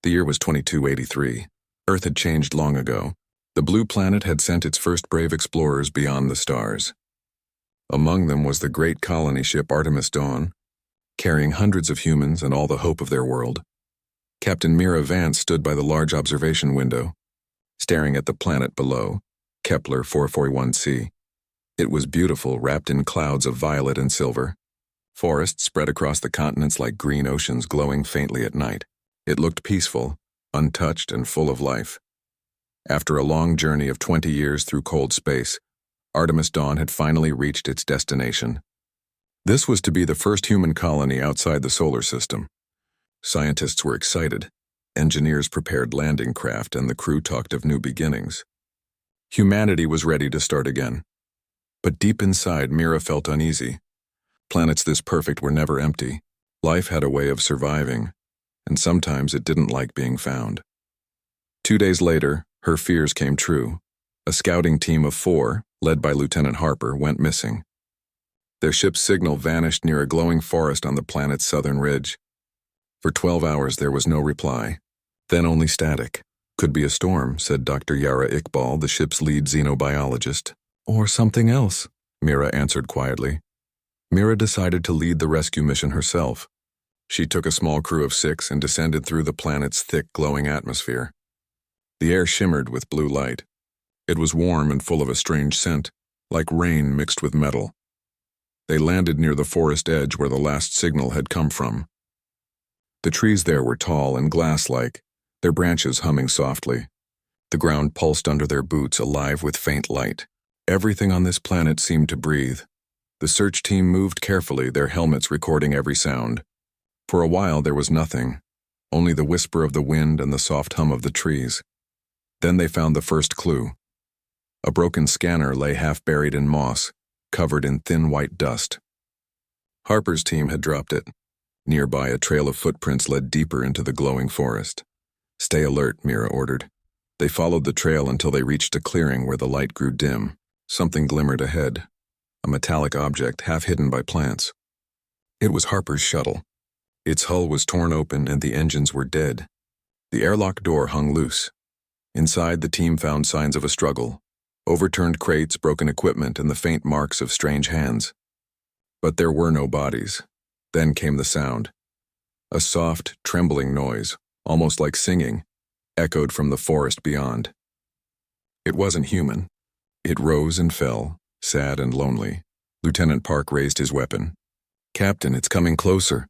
The year was 2283. Earth had changed long ago. The blue planet had sent its first brave explorers beyond the stars. Among them was the great colony ship Artemis Dawn, carrying hundreds of humans and all the hope of their world. Captain Mira Vance stood by the large observation window, staring at the planet below, Kepler 441c. It was beautiful, wrapped in clouds of violet and silver. Forests spread across the continents like green oceans glowing faintly at night. It looked peaceful, untouched, and full of life. After a long journey of 20 years through cold space, Artemis Dawn had finally reached its destination. This was to be the first human colony outside the solar system. Scientists were excited. Engineers prepared landing craft, and the crew talked of new beginnings. Humanity was ready to start again. But deep inside, Mira felt uneasy. Planets this perfect were never empty. Life had a way of surviving, and sometimes it didn't like being found. 2 days later, her fears came true. A scouting team of 4, led by Lieutenant Harper, went missing. Their ship's signal vanished near a glowing forest on the planet's southern ridge. For 12 hours there was no reply, then only static. Could be a storm, said Dr. Yara Iqbal, the ship's lead xenobiologist. Or something else, Mira answered quietly. Mira decided to lead the rescue mission herself. She took a small crew of 6 and descended through the planet's thick, glowing atmosphere. The air shimmered with blue light. It was warm and full of a strange scent, like rain mixed with metal. They landed near the forest edge where the last signal had come from. The trees there were tall and glass-like, their branches humming softly. The ground pulsed under their boots, alive with faint light. Everything on this planet seemed to breathe. The search team moved carefully, their helmets recording every sound. For a while there was nothing, only the whisper of the wind and the soft hum of the trees. Then they found the first clue. A broken scanner lay half buried in moss, covered in thin white dust. Harper's team had dropped it. Nearby, a trail of footprints led deeper into the glowing forest. Stay alert, Mira ordered. They followed the trail until they reached a clearing where the light grew dim. Something glimmered ahead, a metallic object half hidden by plants. It was Harper's shuttle. Its hull was torn open and the engines were dead. The airlock door hung loose. Inside, the team found signs of a struggle. Overturned crates, broken equipment, and the faint marks of strange hands. But there were no bodies. Then came the sound. A soft, trembling noise, almost like singing, echoed from the forest beyond. It wasn't human. It rose and fell, sad and lonely. Lieutenant Park raised his weapon. "Captain, it's coming closer."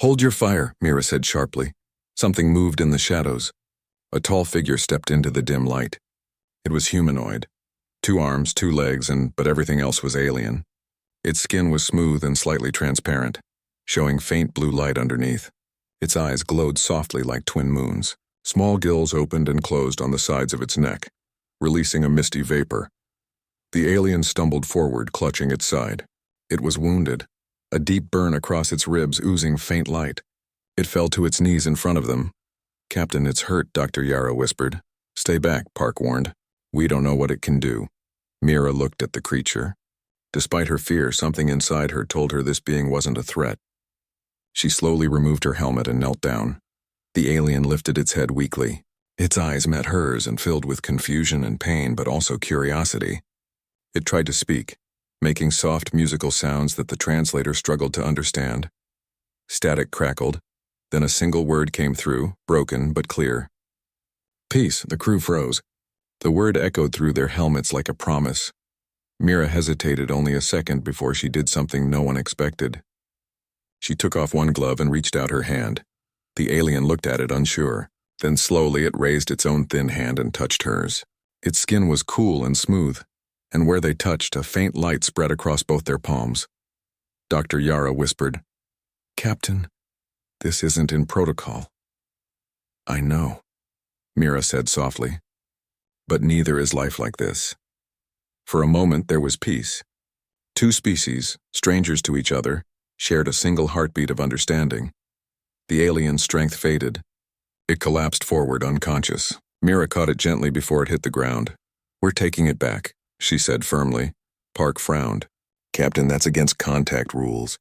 "Hold your fire," Mira said sharply. Something moved in the shadows. A tall figure stepped into the dim light. It was humanoid. 2 arms, 2 legs, but everything else was alien. Its skin was smooth and slightly transparent, showing faint blue light underneath. Its eyes glowed softly like twin moons. Small gills opened and closed on the sides of its neck, releasing a misty vapor. The alien stumbled forward, clutching its side. It was wounded, a deep burn across its ribs oozing faint light. It fell to its knees in front of them. "Captain, it's hurt," Dr. Yara whispered. "Stay back," Park warned. "We don't know what it can do." Mira looked at the creature. Despite her fear, something inside her told her this being wasn't a threat. She slowly removed her helmet and knelt down. The alien lifted its head weakly. Its eyes met hers and filled with confusion and pain, but also curiosity. It tried to speak, making soft musical sounds that the translator struggled to understand. Static crackled, then a single word came through, broken but clear. "Peace." The crew froze. The word echoed through their helmets like a promise. Mira hesitated only a second before she did something no one expected. She took off one glove and reached out her hand. The alien looked at it unsure. Then slowly it raised its own thin hand and touched hers. Its skin was cool and smooth, and where they touched, a faint light spread across both their palms. Dr. Yara whispered, "Captain, this isn't in protocol." "I know," Mira said softly. "But neither is life like this." For a moment there was peace. 2 species, strangers to each other, shared a single heartbeat of understanding. The alien's strength faded. It collapsed forward unconscious. Mira caught it gently before it hit the ground. "We're taking it back," she said firmly. Park frowned. "Captain, that's against contact rules."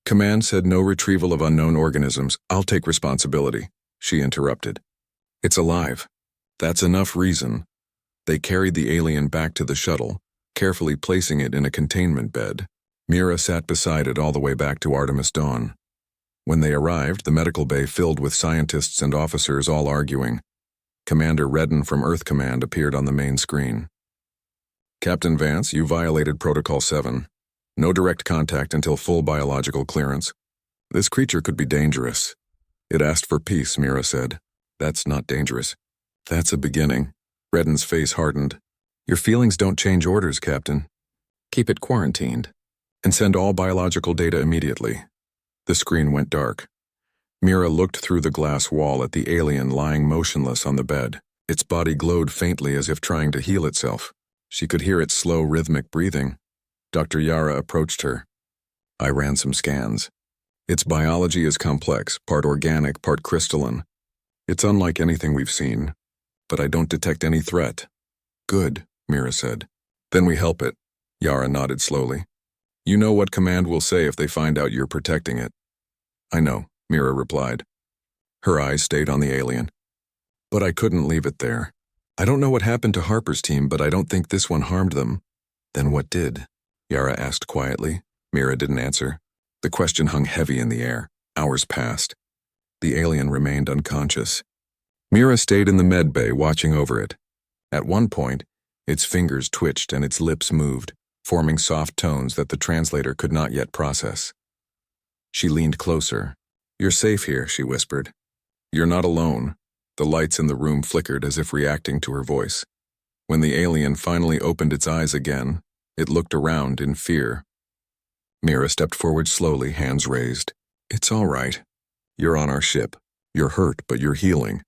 "Command said no retrieval of unknown organisms. I'll take responsibility," she interrupted. It's alive. That's enough reason. They carried the alien back to the shuttle, carefully placing it in a containment bed. Mira sat beside it all the way back to Artemis Dawn. When they arrived, the medical bay filled with scientists and officers all arguing. Commander Redden from Earth Command appeared on the main screen. Captain Vance, you violated Protocol 7. No direct contact until full biological clearance. This creature could be dangerous. It asked for peace, Mira said. That's not dangerous. That's a beginning. Redden's face hardened. Your feelings don't change orders, Captain. Keep it quarantined. And send all biological data immediately. The screen went dark. Mira looked through the glass wall at the alien lying motionless on the bed. Its body glowed faintly as if trying to heal itself. She could hear its slow, rhythmic breathing. Dr. Yara approached her. I ran some scans. Its biology is complex, part organic, part crystalline. It's unlike anything we've seen, but I don't detect any threat. Good, Mira said. Then we help it. Yara nodded slowly. You know what Command will say if they find out you're protecting it. I know, Mira replied. Her eyes stayed on the alien. But I couldn't leave it there. I don't know what happened to Harper's team, but I don't think this one harmed them. Then what did? Yara asked quietly. Mira didn't answer. The question hung heavy in the air. Hours passed. The alien remained unconscious. Mira stayed in the med bay watching over it. At one point, its fingers twitched and its lips moved, forming soft tones that the translator could not yet process. She leaned closer. You're safe here, she whispered. You're not alone. The lights in the room flickered as if reacting to her voice. When the alien finally opened its eyes again, it looked around in fear. Mira stepped forward slowly, hands raised. It's all right. You're on our ship. You're hurt, but you're healing.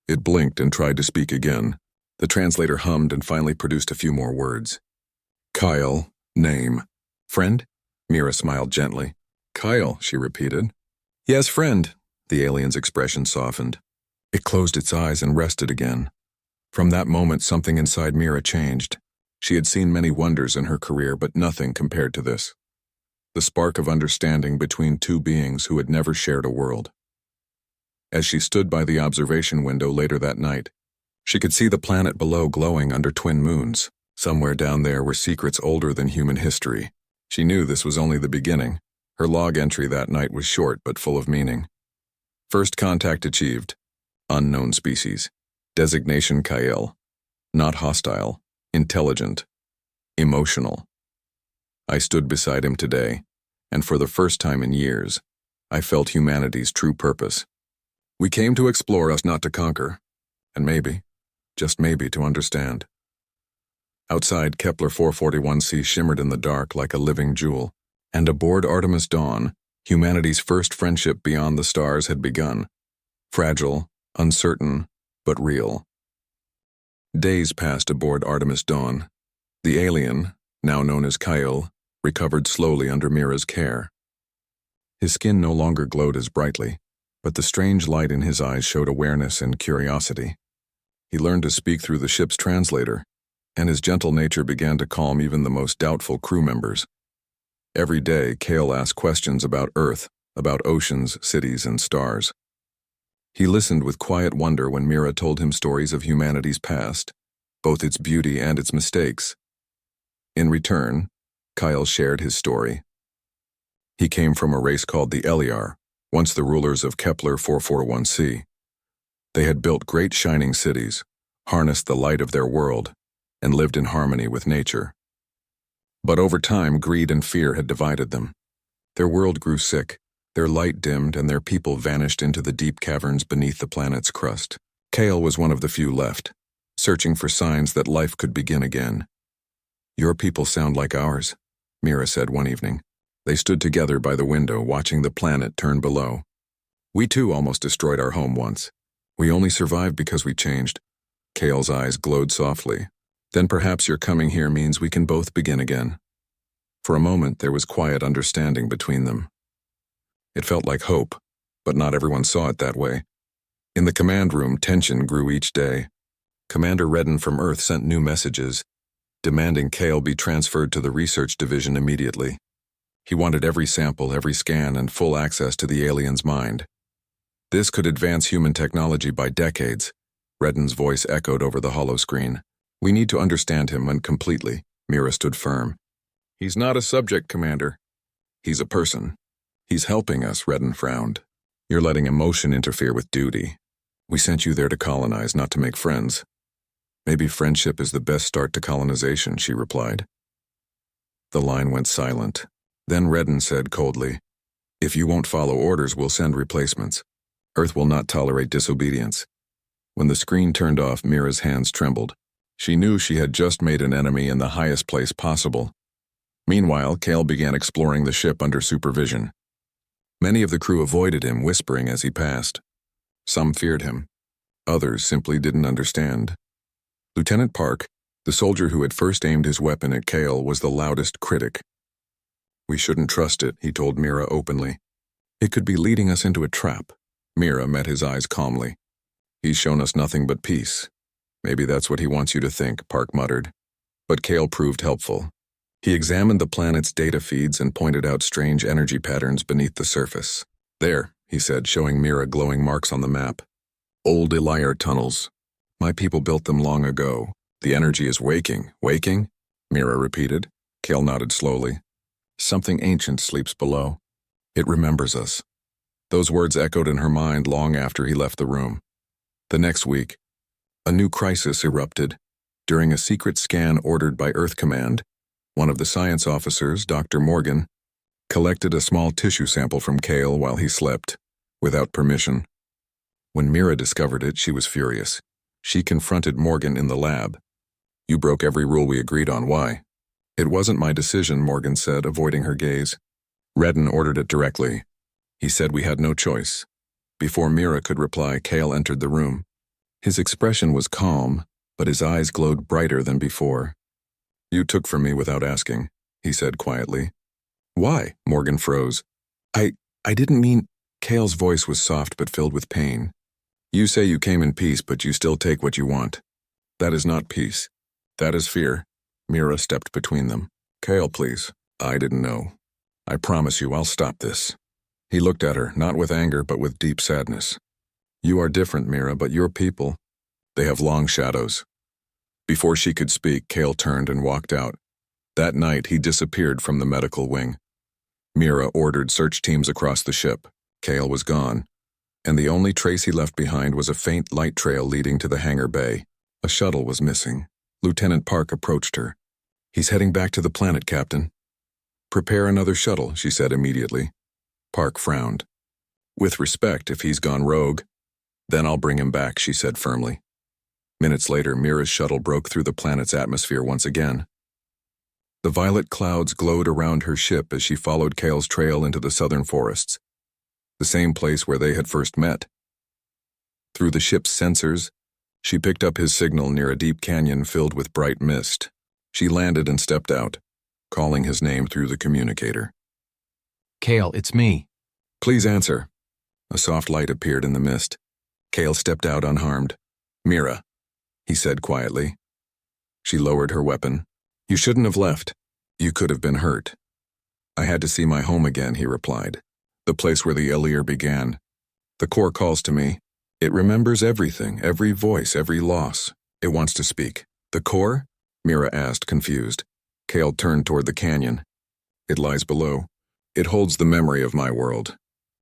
It blinked and tried to speak again. The translator hummed and finally produced a few more words. Kyle, name. Friend? Mira smiled gently. Kyle, she repeated. Yes, friend. The alien's expression softened. It closed its eyes and rested again. From that moment, something inside Mira changed. She had seen many wonders in her career, but nothing compared to this. The spark of understanding between two beings who had never shared a world. As she stood by the observation window later that night, she could see the planet below glowing under twin moons. Somewhere down there were secrets older than human history. She knew this was only the beginning. Her log entry that night was short but full of meaning. First contact achieved. Unknown species. Designation Kyle. Not hostile. Intelligent. Emotional. I stood beside him today, and for the first time in years, I felt humanity's true purpose. We came to explore, us not to conquer, and maybe, just maybe, to understand. Outside, Kepler 441c shimmered in the dark like a living jewel, and aboard Artemis Dawn, humanity's first friendship beyond the stars had begun. Fragile, uncertain, but real. Days passed aboard Artemis Dawn. The alien, now known as Kyle, recovered slowly under Mira's care. His skin no longer glowed as brightly, but the strange light in his eyes showed awareness and curiosity. He learned to speak through the ship's translator, and his gentle nature began to calm even the most doubtful crew members. Every day, Kyle asked questions about Earth, about oceans, cities, and stars. He listened with quiet wonder when Mira told him stories of humanity's past, both its beauty and its mistakes. In return, Kyle shared his story. He came from a race called the Eliar, once the rulers of Kepler 441c. They had built great shining cities, harnessed the light of their world, and lived in harmony with nature. But over time, greed and fear had divided them. Their world grew sick, their light dimmed, and their people vanished into the deep caverns beneath the planet's crust. Kale was one of the few left, searching for signs that life could begin again. Your people sound like ours, Mira said one evening. They stood together by the window, watching the planet turn below. We too almost destroyed our home once. We only survived because we changed. Kale's eyes glowed softly. Then perhaps your coming here means we can both begin again. For a moment, there was quiet understanding between them. It felt like hope, but not everyone saw it that way. In the command room, tension grew each day. Commander Redden from Earth sent new messages, demanding Kale be transferred to the research division immediately. He wanted every sample, every scan, and full access to the alien's mind. This could advance human technology by decades, Redden's voice echoed over the hollow screen. "We need to understand him and completely." Mira stood firm. "He's not a subject, Commander. He's a person. He's helping us," Redden frowned. "You're letting emotion interfere with duty. We sent you there to colonize, not to make friends." "Maybe friendship is the best start to colonization," she replied. The line went silent. Then Redden said coldly, "If you won't follow orders, we'll send replacements. Earth will not tolerate disobedience." When the screen turned off, Mira's hands trembled. She knew she had just made an enemy in the highest place possible. Meanwhile, Kale began exploring the ship under supervision. Many of the crew avoided him, whispering as he passed. Some feared him. Others simply didn't understand. Lieutenant Park, the soldier who had first aimed his weapon at Kale, was the loudest critic. "We shouldn't trust it," he told Mira openly. "It could be leading us into a trap." Mira met his eyes calmly. "He's shown us nothing but peace." "Maybe that's what he wants you to think," Park muttered. But Kale proved helpful. He examined the planet's data feeds and pointed out strange energy patterns beneath the surface. "There," he said, showing Mira glowing marks on the map. "Old Eliar tunnels. My people built them long ago. The energy is waking." "Waking?" Mira repeated. Kale nodded slowly. "Something ancient sleeps below. It remembers us." Those words echoed in her mind long after he left the room. The next week, a new crisis erupted. During a secret scan ordered by Earth Command, one of the science officers, Dr. Morgan, collected a small tissue sample from Kale while he slept, without permission. When Mira discovered it, she was furious. She confronted Morgan in the lab. "You broke every rule we agreed on. Why?" "It wasn't my decision," Morgan said, avoiding her gaze. Redden ordered it directly. He said we had no choice. Before Mira could reply, Kale entered the room. His expression was calm, but his eyes glowed brighter than before. "You took from me without asking," he said quietly. "Why?" Morgan froze. I didn't mean—" Kale's voice was soft but filled with pain. "You say you came in peace, but you still take what you want. That is not peace. That is fear." Mira stepped between them. "Kale, please. I didn't know. I promise you I'll stop this." He looked at her, not with anger, but with deep sadness. "You are different, Mira, but your people, they have long shadows." Before she could speak, Kale turned and walked out. That night, he disappeared from the medical wing. Mira ordered search teams across the ship. Kale was gone, and the only trace he left behind was a faint light trail leading to the hangar bay. A shuttle was missing. Lieutenant Park approached her. "He's heading back to the planet, Captain." "Prepare another shuttle," she said immediately. Park frowned. "With respect, if he's gone rogue, then I'll bring him back," she said firmly. Minutes later, Mira's shuttle broke through the planet's atmosphere once again. The violet clouds glowed around her ship as she followed Kale's trail into the southern forests, the same place where they had first met. Through the ship's sensors, she picked up his signal near a deep canyon filled with bright mist. She landed and stepped out, calling his name through the communicator. "Kale, it's me." "Please answer." A soft light appeared in the mist. Kale stepped out unharmed. "Mira," he said quietly. She lowered her weapon. "You shouldn't have left. You could have been hurt." "I had to see my home again," he replied. "The place where the Elir began. The core calls to me. It remembers everything, every voice, every loss. It wants to speak." "The core?" Mira asked, confused. Kale turned toward the canyon. "It lies below. It holds the memory of my world.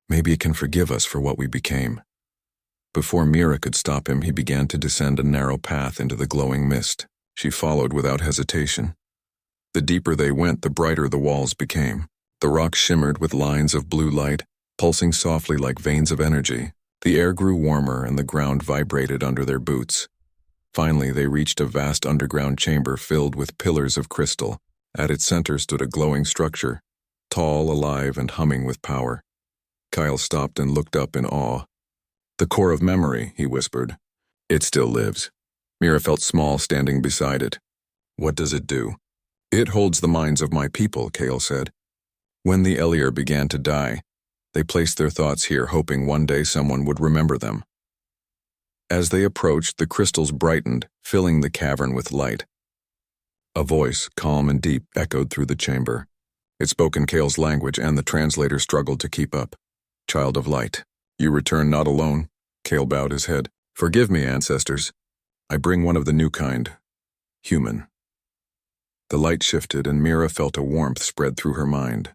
Maybe it can forgive us for what we became." Before Mira could stop him, he began to descend a narrow path into the glowing mist. She followed without hesitation. The deeper they went, the brighter the walls became. The rocks shimmered with lines of blue light, pulsing softly like veins of energy. The air grew warmer and the ground vibrated under their boots. Finally, they reached a vast underground chamber filled with pillars of crystal. At its center stood a glowing structure, tall, alive, and humming with power. Kyle stopped and looked up in awe. "The core of memory," he whispered. "It still lives." Mira felt small standing beside it. "What does it do?" "It holds the minds of my people," Kale said. "When the Elir began to die, they placed their thoughts here, hoping one day someone would remember them." As they approached, the crystals brightened, filling the cavern with light. A voice, calm and deep, echoed through the chamber. It spoke in Kale's language, and the translator struggled to keep up. "Child of light, you return not alone." Kale bowed his head. Forgive me, ancestors. I bring one of the new kind, human. The light shifted and Mira felt a warmth spread through her mind.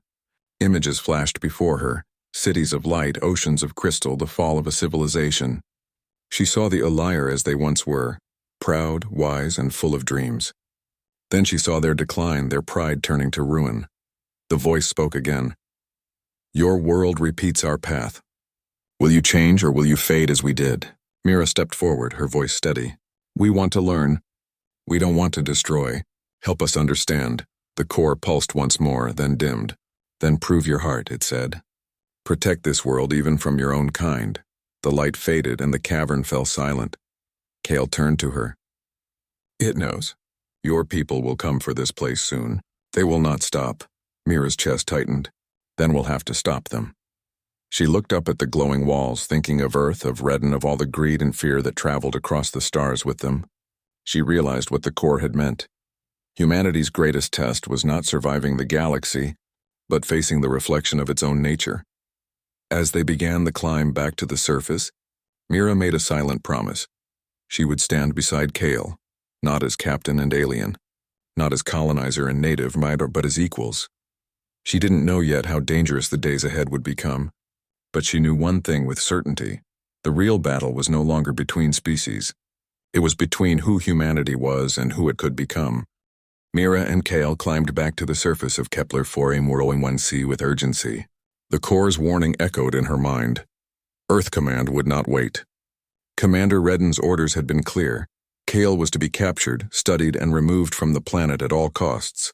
Images flashed before her, cities of light, oceans of crystal, the fall of a civilization. She saw the Alayr as they once were, proud, wise, and full of dreams. Then she saw their decline, their pride turning to ruin. The voice spoke again. Your world repeats our path. Will you change or will you fade as we did? Mira stepped forward, her voice steady. We want to learn. We don't want to destroy. Help us understand. The core pulsed once more, then dimmed. Then prove your heart, it said. Protect this world even from your own kind. The light faded and the cavern fell silent. Kale turned to her. It knows. Your people will come for this place soon. They will not stop. Mira's chest tightened. Then we'll have to stop them. She looked up at the glowing walls, thinking of Earth, of Redden, of all the greed and fear that traveled across the stars with them. She realized what the core had meant. Humanity's greatest test was not surviving the galaxy, but facing the reflection of its own nature. As they began the climb back to the surface, Mira made a silent promise. She would stand beside Kale, not as captain and alien, not as colonizer and native, but as equals. She didn't know yet how dangerous the days ahead would become, but she knew one thing with certainty. The real battle was no longer between species. It was between who humanity was and who it could become. Mira and Kale climbed back to the surface of Kepler 4A1c with urgency. The core's warning echoed in her mind. Earth Command would not wait. Commander Redden's orders had been clear. Kale was to be captured, studied, and removed from the planet at all costs.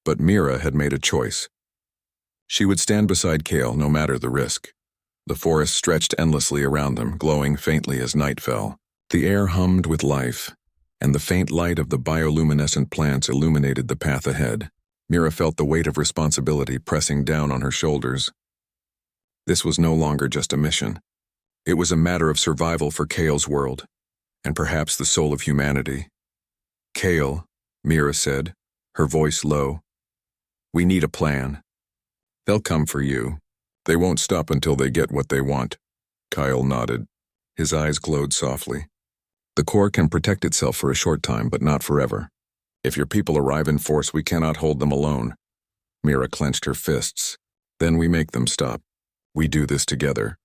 But Mira had made a choice. She would stand beside Kale no matter the risk. The forest stretched endlessly around them, glowing faintly as night fell. The air hummed with life, and the faint light of the bioluminescent plants illuminated the path ahead. Mira felt the weight of responsibility pressing down on her shoulders. This was no longer just a mission. It was a matter of survival for Kale's world, and perhaps the soul of humanity. Kale, Mira said, her voice low. We need a plan. They'll come for you. They won't stop until they get what they want. Kyle nodded. His eyes glowed softly. The core can protect itself for a short time, but not forever. If your people arrive in force, we cannot hold them alone. Mira clenched her fists. Then we make them stop. We do this together.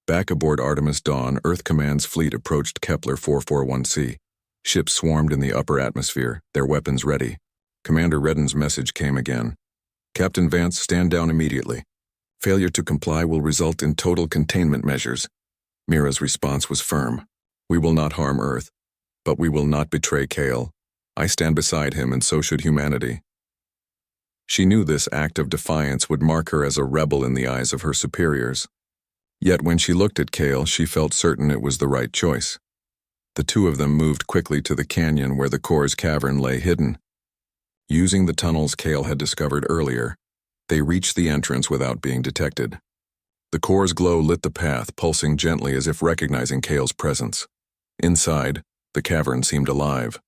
Back aboard Artemis Dawn, Earth Command's fleet approached Kepler 441c. Ships swarmed in the upper atmosphere, their weapons ready. Commander Redden's message came again. Captain Vance, stand down immediately. Failure to comply will result in total containment measures. Mira's response was firm. We will not harm Earth, but we will not betray Kale. I stand beside him, and so should humanity. She knew this act of defiance would mark her as a rebel in the eyes of her superiors. Yet when she looked at Kale, she felt certain it was the right choice. The two of them moved quickly to the canyon where the core's cavern lay hidden. Using the tunnels Kale had discovered earlier, they reached the entrance without being detected. The core's glow lit the path, pulsing gently as if recognizing Kale's presence. Inside, the cavern seemed alive.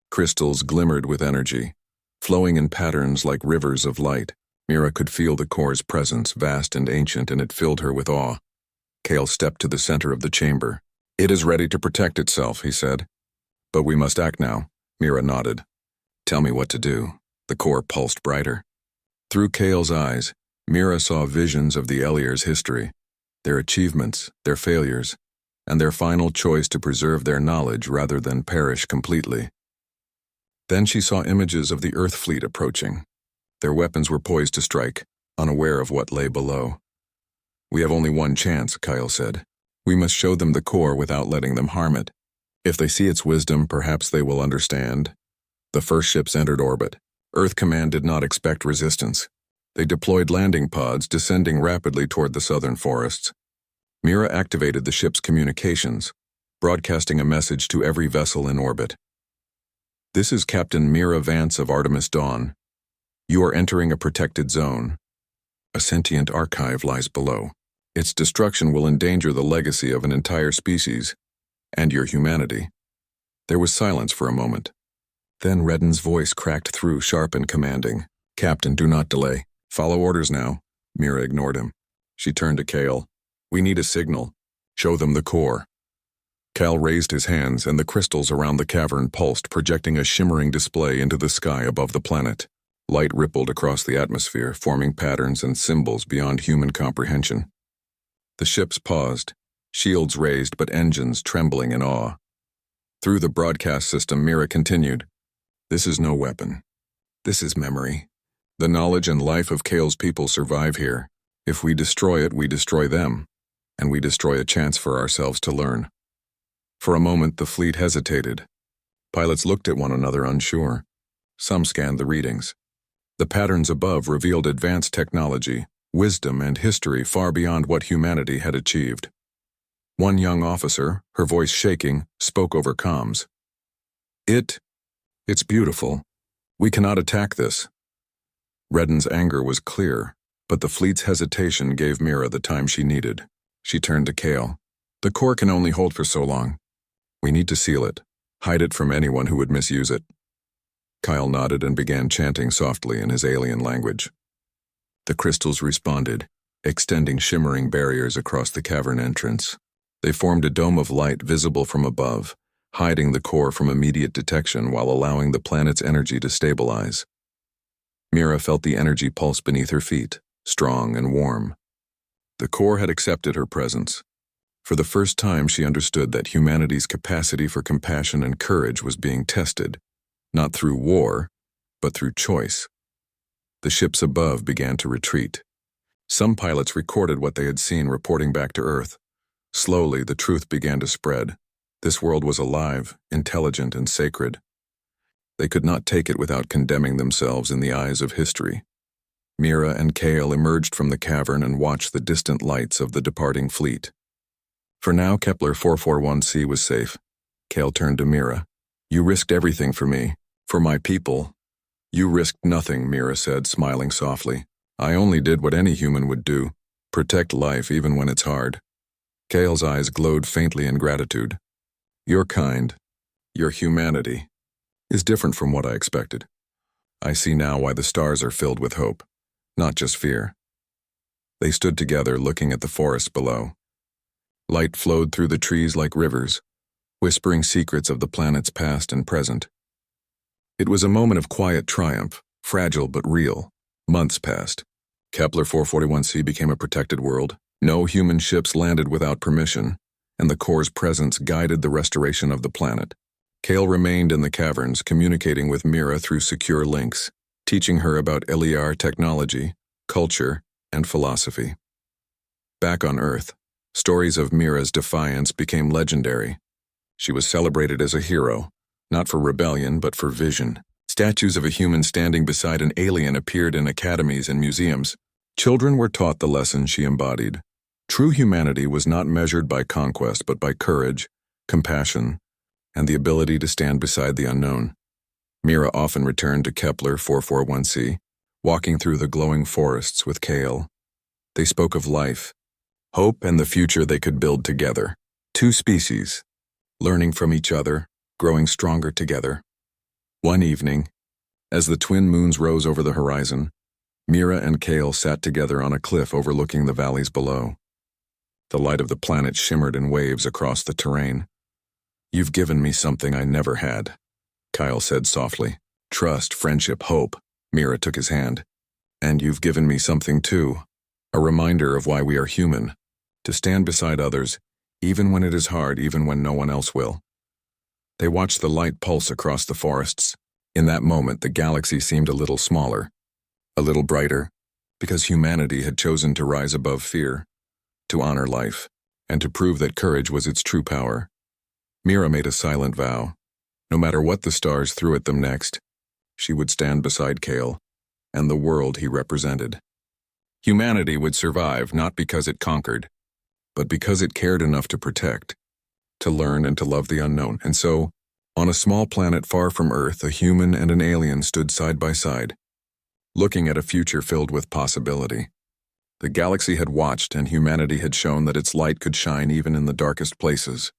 Crystals glimmered with energy, flowing in patterns like rivers of light. Mira could feel the core's presence, vast and ancient, and it filled her with awe. Kale stepped to the center of the chamber. It is ready to protect itself, he said. But we must act now. Mira nodded. Tell me what to do. The core pulsed brighter. Through Kale's eyes, Mira saw visions of the Alayr's history, their achievements, their failures, and their final choice to preserve their knowledge rather than perish completely. Then she saw images of the Earth fleet approaching. Their weapons were poised to strike, unaware of what lay below. We have only one chance, Kyle said. We must show them the core without letting them harm it. If they see its wisdom, perhaps they will understand. The first ships entered orbit. Earth Command did not expect resistance. They deployed landing pods, descending rapidly toward the southern forests. Mira activated the ship's communications, broadcasting a message to every vessel in orbit. This is Captain Mira Vance of Artemis Dawn. You are entering a protected zone. A sentient archive lies below. Its destruction will endanger the legacy of an entire species, and your humanity. There was silence for a moment. Then Redden's voice cracked through, sharp and commanding. Captain, do not delay. Follow orders now. Mira ignored him. She turned to Kale. We need a signal. Show them the core. Cal raised his hands, and the crystals around the cavern pulsed, projecting a shimmering display into the sky above the planet. Light rippled across the atmosphere, forming patterns and symbols beyond human comprehension. The ships paused, shields raised but engines trembling in awe. Through the broadcast system, Mira continued, "This is no weapon. This is memory. The knowledge and life of Kale's people survive here. If we destroy it, we destroy them, and we destroy a chance for ourselves to learn." For a moment, the fleet hesitated. Pilots looked at one another, unsure. Some scanned the readings. The patterns above revealed advanced technology, wisdom, and history far beyond what humanity had achieved. One young officer, her voice shaking, spoke over comms. It's beautiful. We cannot attack this." Redden's anger was clear, but the fleet's hesitation gave Mira the time she needed. She turned to Kale. "The core can only hold for so long. We need to seal it, hide it from anyone who would misuse it." Kyle nodded and began chanting softly in his alien language. The crystals responded, extending shimmering barriers across the cavern entrance. They formed a dome of light visible from above, hiding the core from immediate detection while allowing the planet's energy to stabilize. Mira felt the energy pulse beneath her feet, strong and warm. The core had accepted her presence. For the first time, she understood that humanity's capacity for compassion and courage was being tested, not through war, but through choice. The ships above began to retreat. Some pilots recorded what they had seen, reporting back to Earth. Slowly, the truth began to spread. This world was alive, intelligent, and sacred. They could not take it without condemning themselves in the eyes of history. Mira and Kale emerged from the cavern and watched the distant lights of the departing fleet. For now, Kepler 441c was safe. Kale turned to Mira. "You risked everything for me, for my people." "You risked nothing," Mira said, smiling softly. "I only did what any human would do, protect life even when it's hard." Kale's eyes glowed faintly in gratitude. "Your kind, your humanity, is different from what I expected. I see now why the stars are filled with hope, not just fear." They stood together, looking at the forest below. Light flowed through the trees like rivers, whispering secrets of the planet's past and present. It was a moment of quiet triumph, fragile but real. Months passed. Kepler 441c became a protected world. No human ships landed without permission, and the core's presence guided the restoration of the planet. Kale remained in the caverns, communicating with Mira through secure links, teaching her about LER technology, culture, and philosophy. Back on Earth, stories of Mira's defiance became legendary. She was celebrated as a hero, not for rebellion but for vision. Statues of a human standing beside an alien appeared in academies and museums. Children were taught the lessons she embodied. True humanity was not measured by conquest but by courage, compassion, and the ability to stand beside the unknown. Mira often returned to Kepler 441c, walking through the glowing forests with Kale. They spoke of life, hope, and the future they could build together. Two species, learning from each other, growing stronger together. One evening, as the twin moons rose over the horizon, Mira and Kale sat together on a cliff overlooking the valleys below. The light of the planet shimmered in waves across the terrain. "You've given me something I never had," Kyle said softly. "Trust, friendship, hope." Mira took his hand. "And you've given me something too, a reminder of why we are human, to stand beside others, even when it is hard, even when no one else will." They watched the light pulse across the forests. In that moment, the galaxy seemed a little smaller, a little brighter, because humanity had chosen to rise above fear, to honor life, and to prove that courage was its true power. Mira made a silent vow. No matter what the stars threw at them next, she would stand beside Kale and the world he represented. Humanity would survive not because it conquered, but because it cared enough to protect, to learn and to love the unknown. And so, on a small planet far from Earth, a human and an alien stood side by side, looking at a future filled with possibility. The galaxy had watched, and humanity had shown that its light could shine even in the darkest places.